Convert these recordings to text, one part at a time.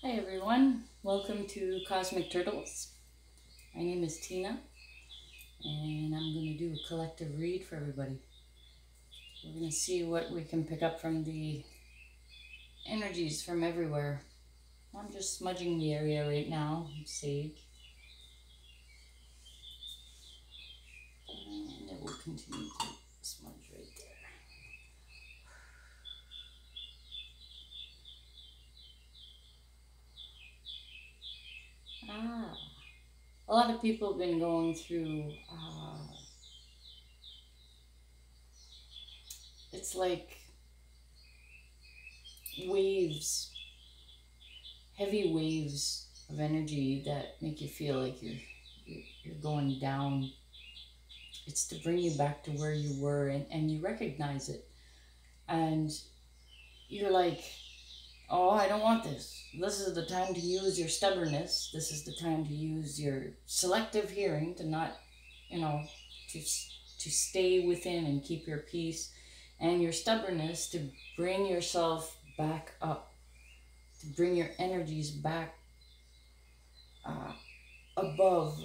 Hi everyone, welcome to Cosmic Turtles. My name is Tina and I'm going to do a collective read for everybody. We're going to see what we can pick up from the energies from everywhere. I'm just smudging the area right now, sage. And it will continue to smudge right there. A lot of people have been going through, it's like waves, heavy waves of energy that make you feel like you're going down. It's to bring you back to where you were, and you recognize it. And you're like, oh, I don't want this. This is the time to use your stubbornness. This is the time to use your selective hearing to not, to stay within and keep your peace. And your stubbornness to bring yourself back up. To bring your energies back above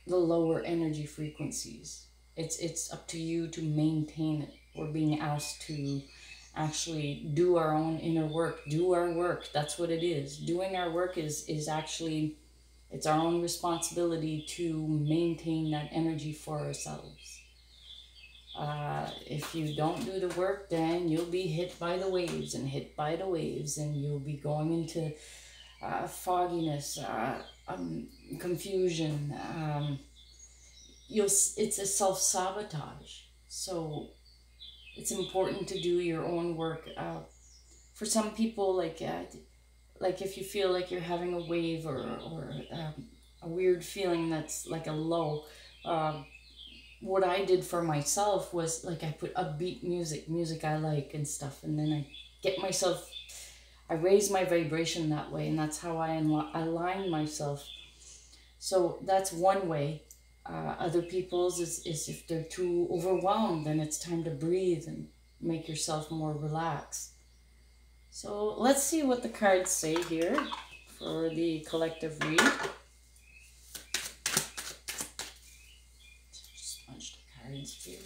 the lower energy frequencies. It's up to you to maintain it. We're being asked to actually do our own inner work, do our work. That's what it is. Doing our work is actually, it's our own responsibility to maintain that energy for ourselves. If you don't do the work, then you'll be hit by the waves and hit by the waves, and you'll be going into fogginess, confusion. It's a self-sabotage. So it's important to do your own work. For some people, like if you feel like you're having a wave or a weird feeling that's like a low, what I did for myself was like I put upbeat music I like and stuff, and then I raise my vibration that way, and that's how I align myself. So that's one way. Other people's is if they're too overwhelmed, then it's time to breathe and make yourself more relaxed. So let's see what the cards say here for the collective read. Smudge the cards here.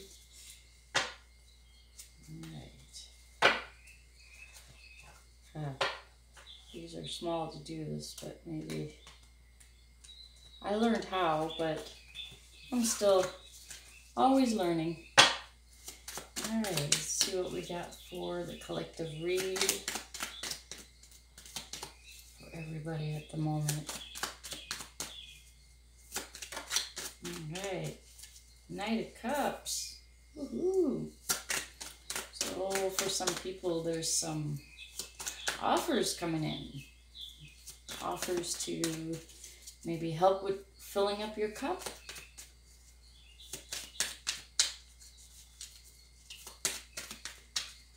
Alright. These are small to do this, but maybe I learned how, but I'm still always learning. Alright, let's see what we got for the collective read for everybody at the moment. Alright, Knight of Cups. Woohoo! So for some people, there's some offers coming in. Offers to maybe help with filling up your cup.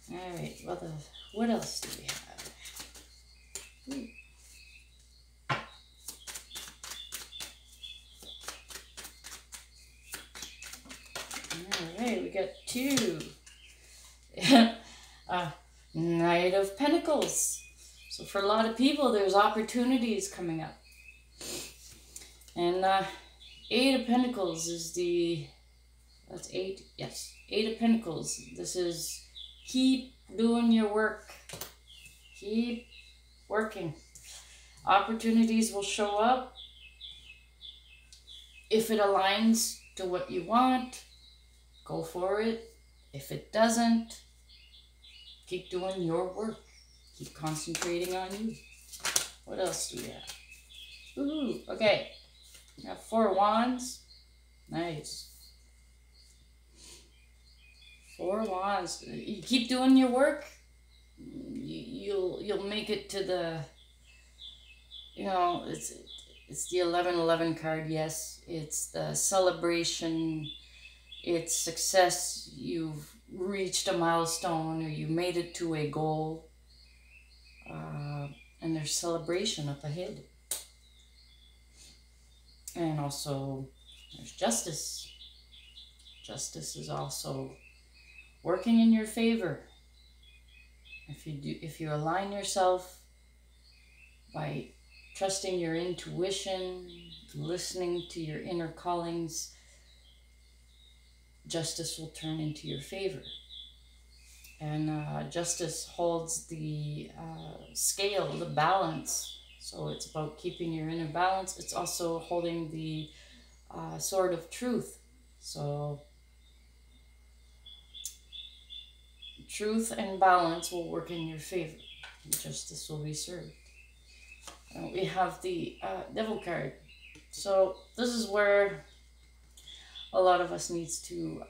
Alright, what else do we have? Ooh. Alright, we got two. Knight of Pentacles. So for a lot of people, there's opportunities coming up. And Eight of Pentacles is that's eight, yes. Eight of Pentacles. This is keep doing your work. Keep working. Opportunities will show up. If it aligns to what you want, go for it. If it doesn't, keep doing your work. Keep concentrating on you. What else do we have? Ooh, okay. We have Four of Wands. Nice. Four of Wands. You keep doing your work. You'll make it to the, it's the 1111 card. Yes, it's the celebration. It's success. You've reached a milestone, or you made it to a goal. And there's celebration up ahead. And also there's justice. Justice is also working in your favor. If you align yourself by trusting your intuition, listening to your inner callings, justice will turn into your favor. And justice holds the scale, the balance. So it's about keeping your inner balance. It's also holding the sword of truth. So truth and balance will work in your favor. Justice will be served. We have the Devil card. So this is where a lot of us needs to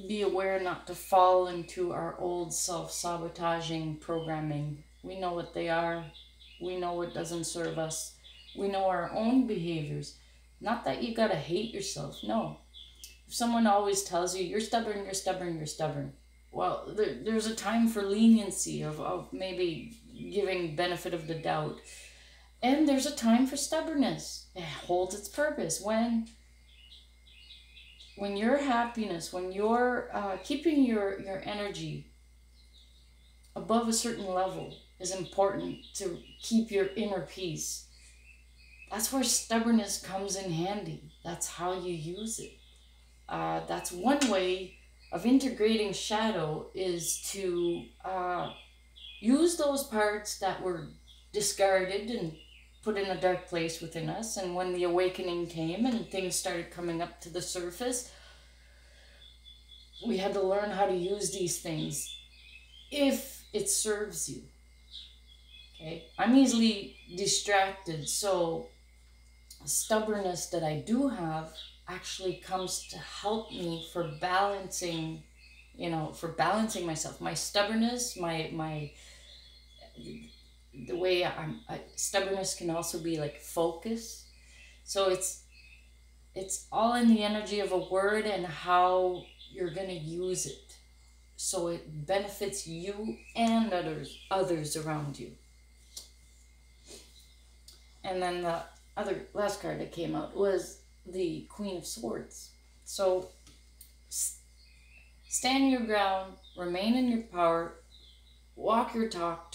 be aware not to fall into our old self-sabotaging programming. We know what they are. We know what doesn't serve us. We know our own behaviors. Not that you gotta hate yourself. No. If someone always tells you, you're stubborn, you're stubborn, you're stubborn. Well, there's a time for leniency, of maybe giving benefit of the doubt. And there's a time for stubbornness. It holds its purpose. When your happiness, when you're keeping your energy above a certain level is important to keep your inner peace. That's where stubbornness comes in handy. That's how you use it. That's one way of integrating shadow, is to use those parts that were discarded and put in a dark place within us. And when the awakening came and things started coming up to the surface, we had to learn how to use these things if it serves you. Okay, I'm easily distracted, so stubbornness that I do have actually comes to help me for balancing, for balancing myself. My stubbornness, the way stubbornness can also be like focus. So it's all in the energy of a word and how you're going to use it, so it benefits you and others around you. And then the last card that came out was the Queen of Swords. So stand your ground, remain in your power, walk your talk,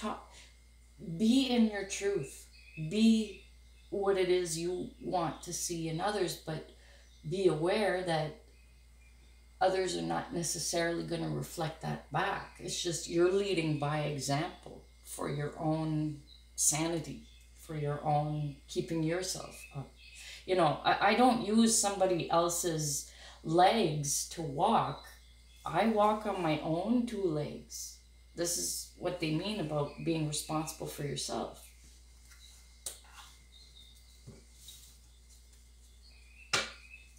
be in your truth, be what it is you want to see in others, but be aware that others are not necessarily going to reflect that back. It's just you're leading by example for your own sanity, for your own keeping yourself up. I don't use somebody else's legs to walk. I walk on my own two legs. This is what they mean about being responsible for yourself.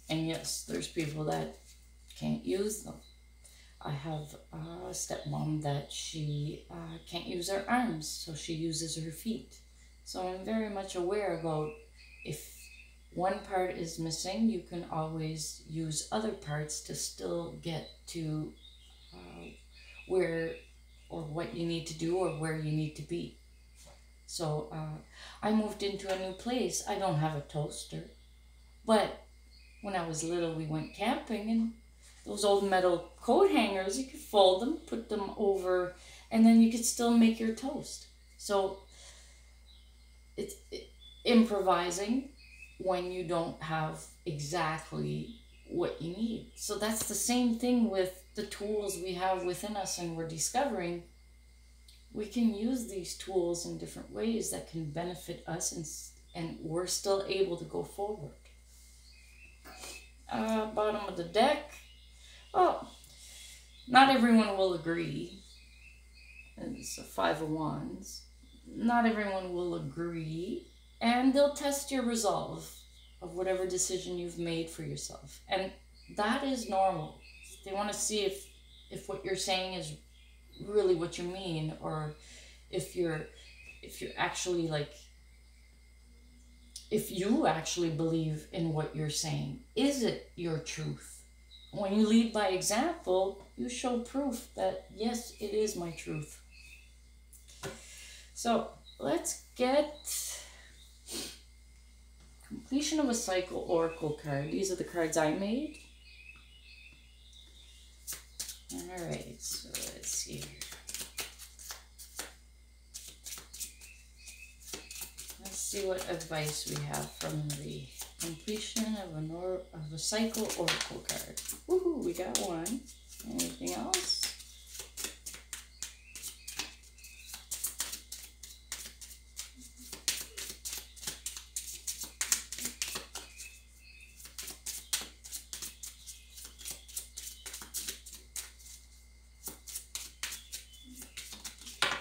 And yes, there's people that can't use them. I have a stepmom that she can't use her arms, so she uses her feet. So I'm very much aware about, if one part is missing, you can always use other parts to still get to where or what you need to do or where you need to be. So I moved into a new place. I don't have a toaster, but when I was little, we went camping, and those old metal coat hangers, you could fold them, put them over, and then you could still make your toast. So it's improvising when you don't have exactly what you need. So that's the same thing with the tools we have within us, and we're discovering we can use these tools in different ways that can benefit us, and we're still able to go forward. Bottom of the deck. Well, not everyone will agree. It's a 5 of Wands. Not everyone will agree, and they'll test your resolve of whatever decision you've made for yourself. And that is normal. They want to see if what you're saying is really what you mean, or if you're actually if you actually believe in what you're saying. Is it your truth? When you lead by example, you show proof that, yes, it is my truth. So let's get completion of a cycle oracle card. These are the cards I made. All right, so let's see here. see what advice we have from the completion of a cycle oracle card. Woohoo, we got one. Anything else?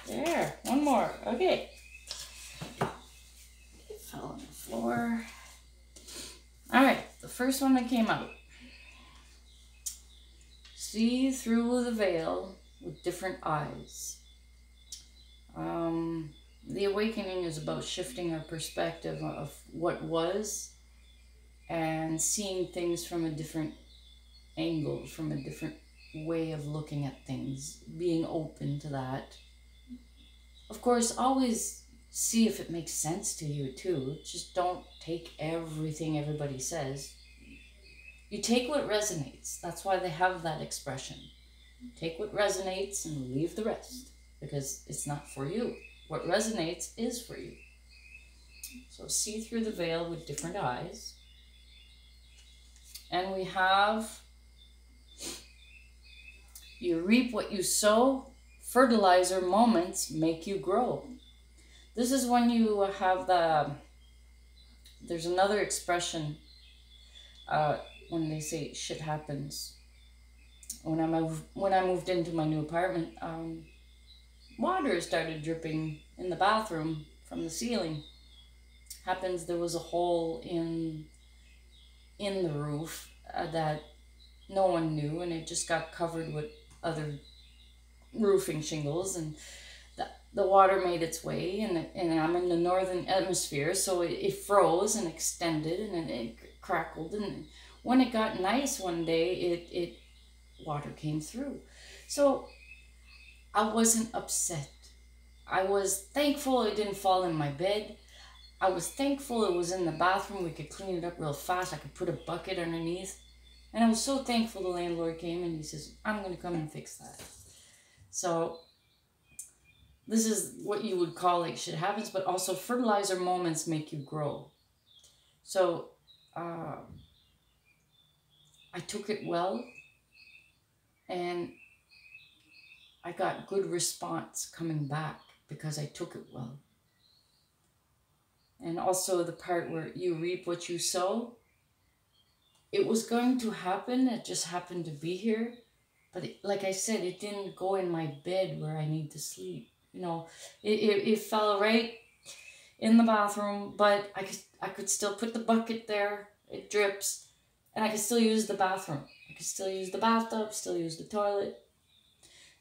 There, one more. Okay. It fell on the floor. All right, the first one that came out. See through the veil with different eyes. The awakening is about shifting our perspective of what was and seeing things from a different angle, from a different way of looking at things, being open to that. Of course, always see if it makes sense to you too. Just don't take everything everybody says. You take what resonates. That's why they have that expression. Take what resonates and leave the rest, because it's not for you. What resonates is for you. So see through the veil with different eyes. And we have, you reap what you sow. Fertilizer moments make you grow. This is when you have there's another expression when they say shit happens. When I moved into my new apartment, water started dripping in the bathroom from the ceiling. Happens there was a hole in the roof that no one knew, and it just got covered with other roofing shingles, and the water made its way, and I'm in the northern hemisphere, so it froze and extended, and it crackled, and when it got nice one day, water came through. So I wasn't upset. I was thankful it didn't fall in my bed. I was thankful it was in the bathroom. We could clean it up real fast. I could put a bucket underneath. And I was so thankful the landlord came and he says, I'm going to come and fix that. So this is what you would call like shit happens, but also fertilizer moments make you grow. So I took it well, and I got good response coming back because I took it well. And also the part where you reap what you sow. It was going to happen. It just happened to be here. But like I said, it didn't go in my bed where I need to sleep. You know, it fell right in the bathroom, but I could still put the bucket there. It drips, and I could still use the bathroom. I could still use the bathtub, still use the toilet.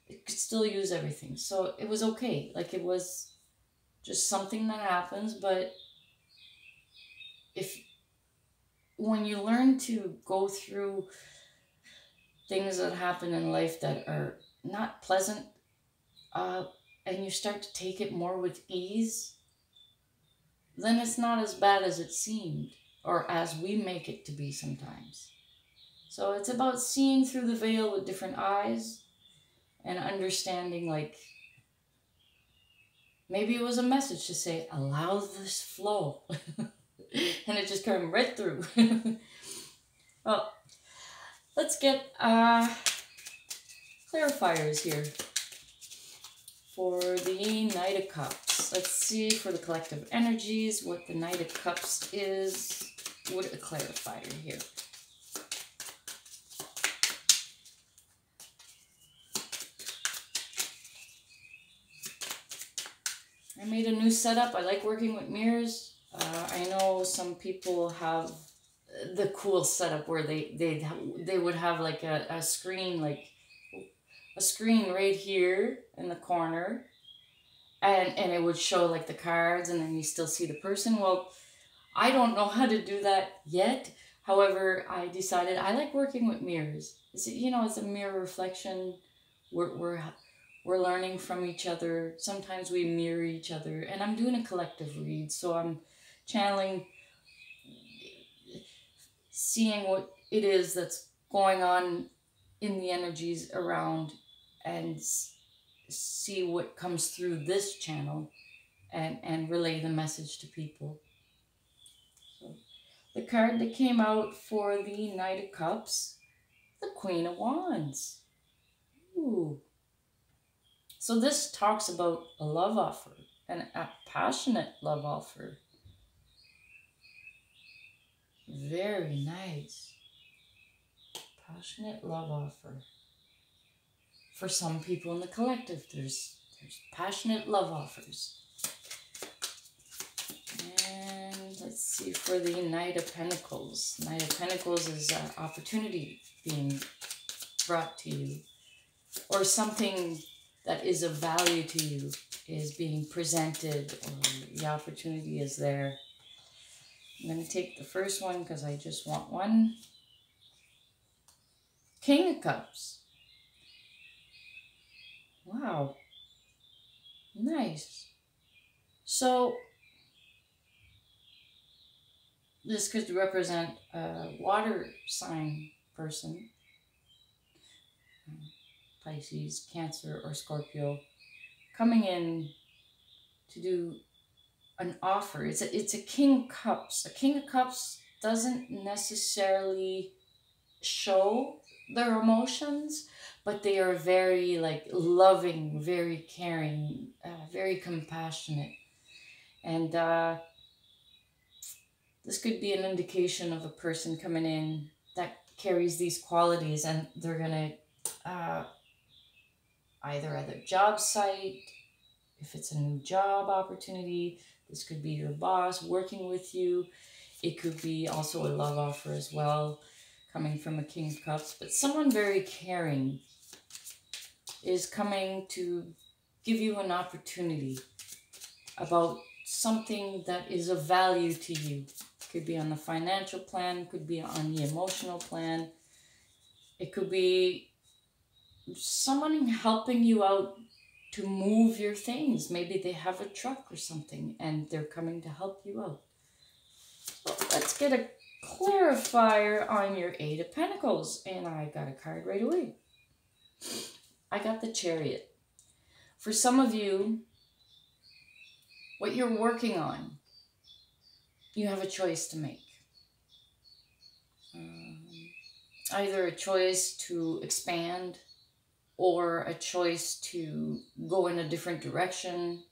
It could still use everything. So it was okay. Like, it was just something that happens, but when you learn to go through things that happen in life that are not pleasant, and you start to take it more with ease, then it's not as bad as it seemed, or as we make it to be sometimes. So it's about seeing through the veil with different eyes and understanding, like, maybe it was a message to say, allow this flow. And it just came right through. Well, let's get clarifiers here for the Knight of Cups. Let's see for the collective energies what the Knight of Cups is. What a clarifier here. I made a new setup. I like working with mirrors. I know some people have the cool setup where they would have like a screen, like a screen right here in the corner, and it would show like the cards, and then you still see the person. Well, I don't know how to do that yet. However, I decided I like working with mirrors. It's a mirror reflection. We're learning from each other. Sometimes we mirror each other, and I'm doing a collective read, so I'm channeling, seeing what it is that's going on in the energies around, and see what comes through this channel and relay the message to people. So the card that came out for the Knight of Cups, the Queen of Wands. Ooh. So this talks about a love offer, and a passionate love offer. Very nice. Passionate love offer. For some people in the collective, there's passionate love offers. And let's see, for the Knight of Pentacles. Knight of Pentacles is an opportunity being brought to you, or something that is of value to you is being presented, or the opportunity is there. I'm going to take the first one because I just want one. King of Cups. Wow. Nice. So this could represent a water sign person. Pisces, Cancer, or Scorpio, coming in to do an offer. It's a King of Cups. A King of Cups doesn't necessarily show their emotions, but they are very like loving, very caring, very compassionate. And this could be an indication of a person coming in that carries these qualities, and they're gonna either at their job site, if it's a new job opportunity, this could be your boss working with you. It could be also a love offer as well, coming from a King of Cups. But someone very caring is coming to give you an opportunity about something that is of value to you. Could be on the financial plan, could be on the emotional plan. It could be someone helping you out to move your things. Maybe they have a truck or something and they're coming to help you out. So let's get a clarifier on your Eight of Pentacles. And I got a card right away. I got the Chariot. For some of you, what you're working on, you have a choice to make. Either a choice to expand or a choice to go in a different direction.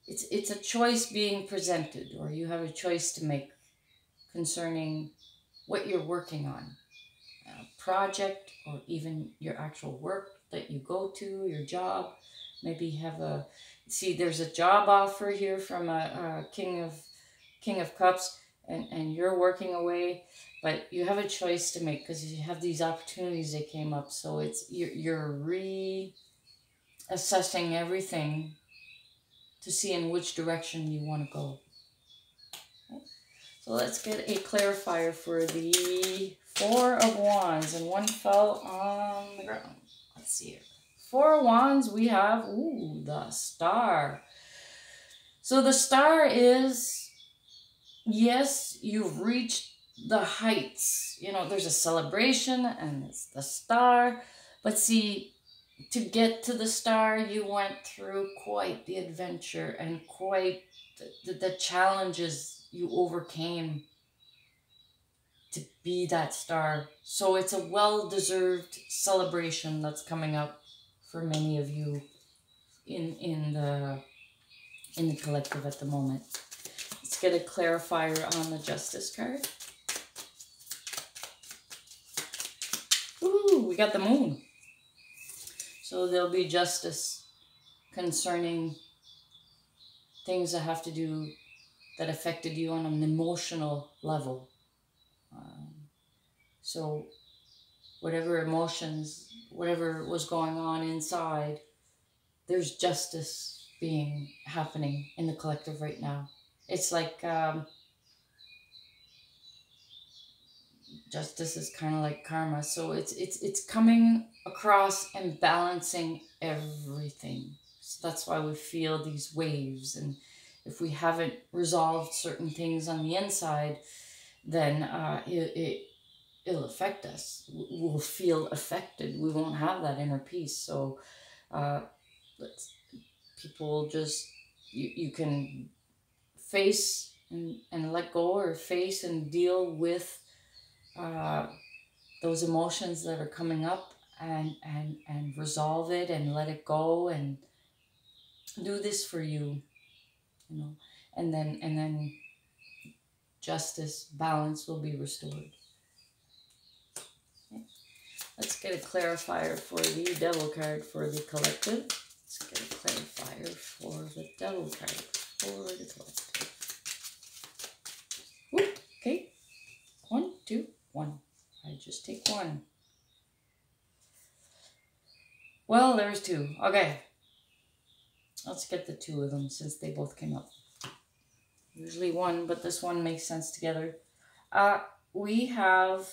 It's a choice being presented, or you have a choice to make concerning what you're working on. A project, or even your actual work that you go to, your job. Maybe you have a, see, there's a job offer here from a King of Cups, and you're working away, but you have a choice to make because you have these opportunities that came up. So it's you're reassessing everything to see in which direction you want to go. Okay. So let's get a clarifier for the Four of Wands, and one fell on the ground. Let's see here. Four of Wands, we have, ooh, the Star. So the Star is, yes, you've reached the heights. You know, there's a celebration and it's the Star. But see, to get to the Star, you went through quite the adventure and quite the challenges you overcame to be that Star. So it's a well-deserved celebration that's coming up for many of you in the collective at the moment. Let's get a clarifier on the Justice card. Ooh, we got the Moon. So there'll be justice concerning things that have to do, that affected you on an emotional level. So whatever emotions, whatever was going on inside, there's justice happening in the collective right now. It's like justice is kind of like karma. So it's coming across and balancing everything. So that's why we feel these waves. And if we haven't resolved certain things on the inside, then it'll affect us. We'll feel affected. We won't have that inner peace. So people just, you can face and let go, or face and deal with those emotions that are coming up, and resolve it and let it go, and do this for you, you know, and then justice, balance will be restored. Okay. Let's get a clarifier for the devil card for the collective. Let's get a clarifier for the devil card for the collective. Whoop. Okay. 1, 2, 1. I just take 1. Well, there's 2. Okay. Let's get the 2 of them since they both came up. Usually 1, but this one makes sense together. We have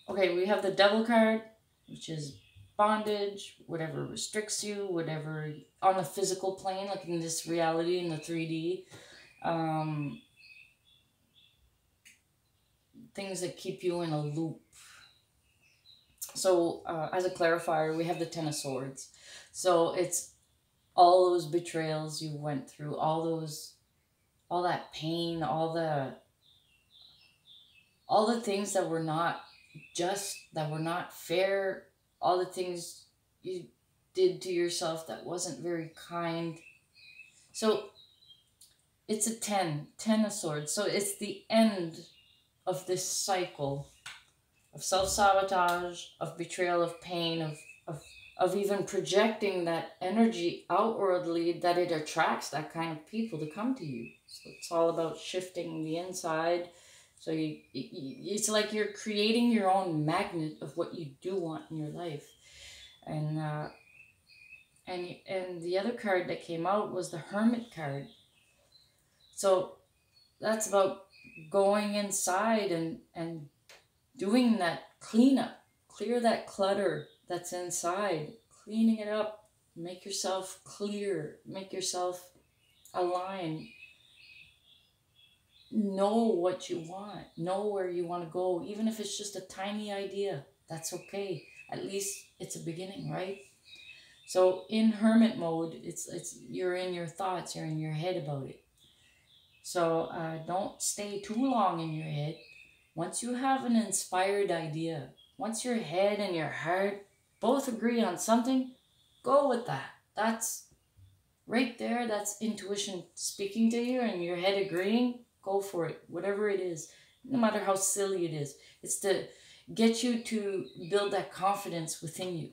the devil card, which is bondage, whatever restricts you, whatever on the physical plane, like in this reality, in the 3D. Things that keep you in a loop. So as a clarifier, we have the 10 of Swords. So it's all those betrayals you went through, all that pain, all the things that were not just, that were not fair, all the things you did to yourself that wasn't very kind. So it's a 10 of Swords. So it's the end of this cycle of self-sabotage, of betrayal, of pain, of even projecting that energy outwardly, that it attracts that kind of people to come to you. So it's all about shifting the inside. So it's like you're creating your own magnet of what you do want in your life. And the other card that came out was the Hermit card. So that's about going inside and doing that cleanup, clear that clutter that's inside, cleaning it up, make yourself clear, make yourself align, know what you want, know where you want to go, even if it's just a tiny idea, that's okay. At least it's a beginning, right? So in hermit mode, it's you're in your thoughts, you're in your head about it. So don't stay too long in your head. Once you have an inspired idea, once your head and your heart both agree on something, go with that. That's right there. That's intuition speaking to you and your head agreeing. Go for it, whatever it is, no matter how silly it is. It's to get you to build that confidence within you.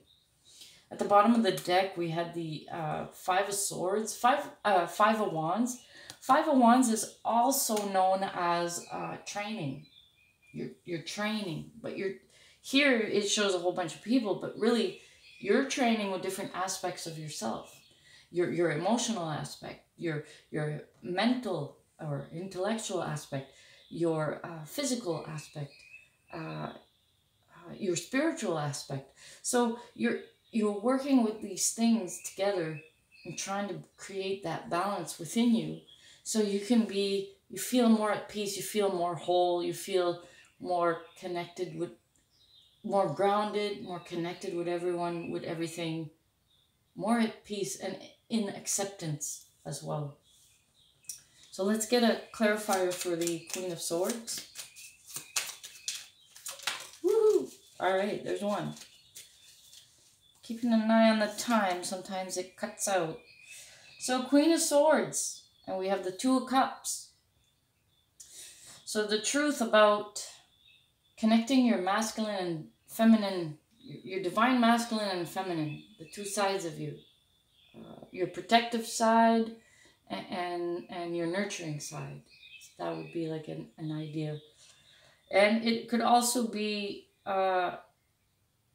At the bottom of the deck, we had the 5 of Swords, 5 of Wands. 5 of Wands is also known as training. You're training, but here it shows a whole bunch of people, but really you're training with different aspects of yourself. Your emotional aspect, your mental or intellectual aspect, your physical aspect, your spiritual aspect. So you're working with these things together and trying to create that balance within you, so you feel more at peace, you feel more whole, you feel more connected with, more grounded, more connected with everyone, with everything, more at peace and in acceptance as well. So let's get a clarifier for the Queen of Swords. Woohoo! All right, there's 1. Keeping an eye on the time, sometimes it cuts out. So Queen of Swords, and we have the 2 of Cups. So the truth about connecting your masculine and feminine, your divine masculine and feminine, the 2 sides of you, your protective side and your nurturing side. So that would be like an idea. And it could also be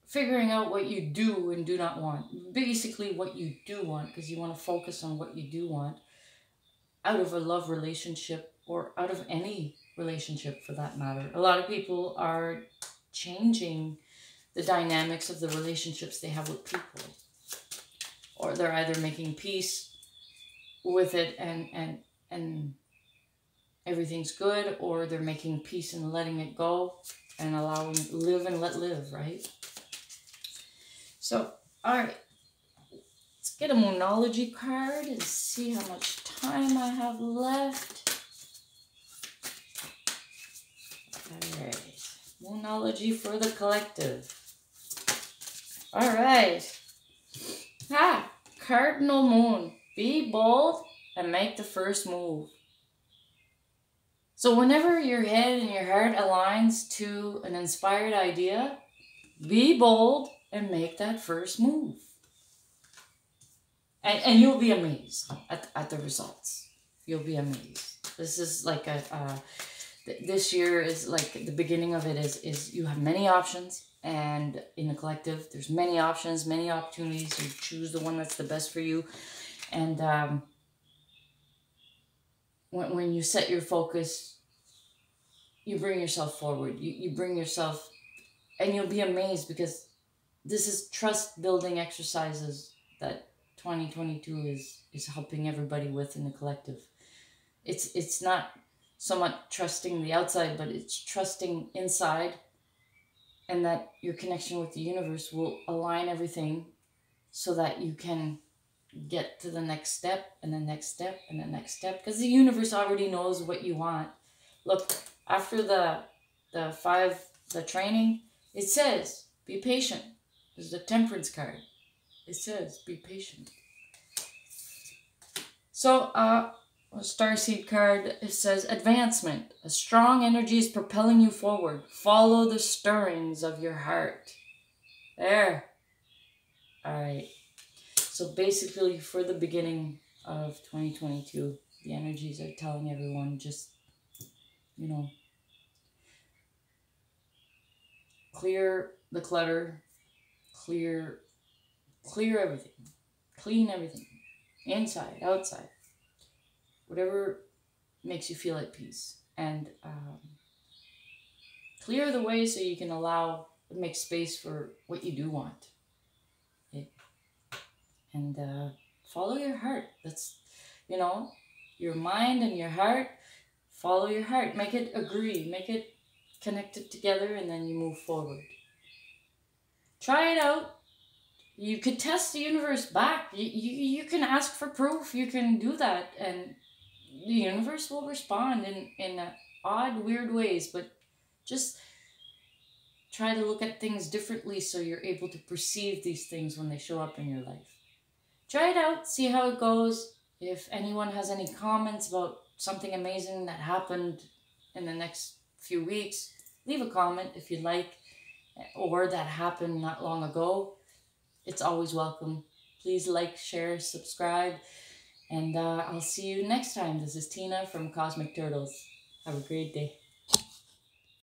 figuring out what you do and do not want. Basically what you do want, because you want to focus on what you do want out of a love relationship or out of any relationship for that matter. A lot of people are changing the dynamics of the relationships they have with people. Or they're either making peace with it and everything's good, or they're making peace and letting it go and allowing it, live and let live, right? So, all right, let's get a Moonology card and see how much time I have left. Alright. Moonology for the collective. Alright. Cardinal Moon. Be bold and make the first move. So whenever your head and your heart aligns to an inspired idea, be bold and make that first move. And you'll be amazed at the results. You'll be amazed. This is like this year is like the beginning of it is you have many options, and in the collective there's many options, many opportunities. You choose the one that's the best for you. And when you set your focus, you bring yourself forward. You bring yourself, and you'll be amazed, because this is trust building exercises that 2022 is helping everybody with in the collective. It's not so much trusting the outside, but it's trusting inside, and that your connection with the universe will align everything so that you can get to the next step and the next step and the next step, because the universe already knows what you want. Look, after the training, it says be patient. There's the Temperance card. It says be patient. So a Starseed card, it says advancement. A strong energy is propelling you forward. Follow the stirrings of your heart. There. Alright. So basically, for the beginning of 2022, the energies are telling everyone just, you know, clear the clutter, clear everything, clean everything, inside, outside, whatever makes you feel at peace, and clear the way so you can make space for what you do want. And follow your heart. That's, you know, your mind and your heart. Follow your heart. Make it agree. Make it connected together, and then you move forward. Try it out. You could test the universe back. You can ask for proof. You can do that, and the universe will respond in odd, weird ways. But just try to look at things differently so you're able to perceive these things when they show up in your life. Try it out, see how it goes. If anyone has any comments about something amazing that happened in the next few weeks, leave a comment if you'd like, or that happened not long ago. It's always welcome. Please like, share, subscribe, and I'll see you next time. This is Tina from Cosmic Turtles. Have a great day.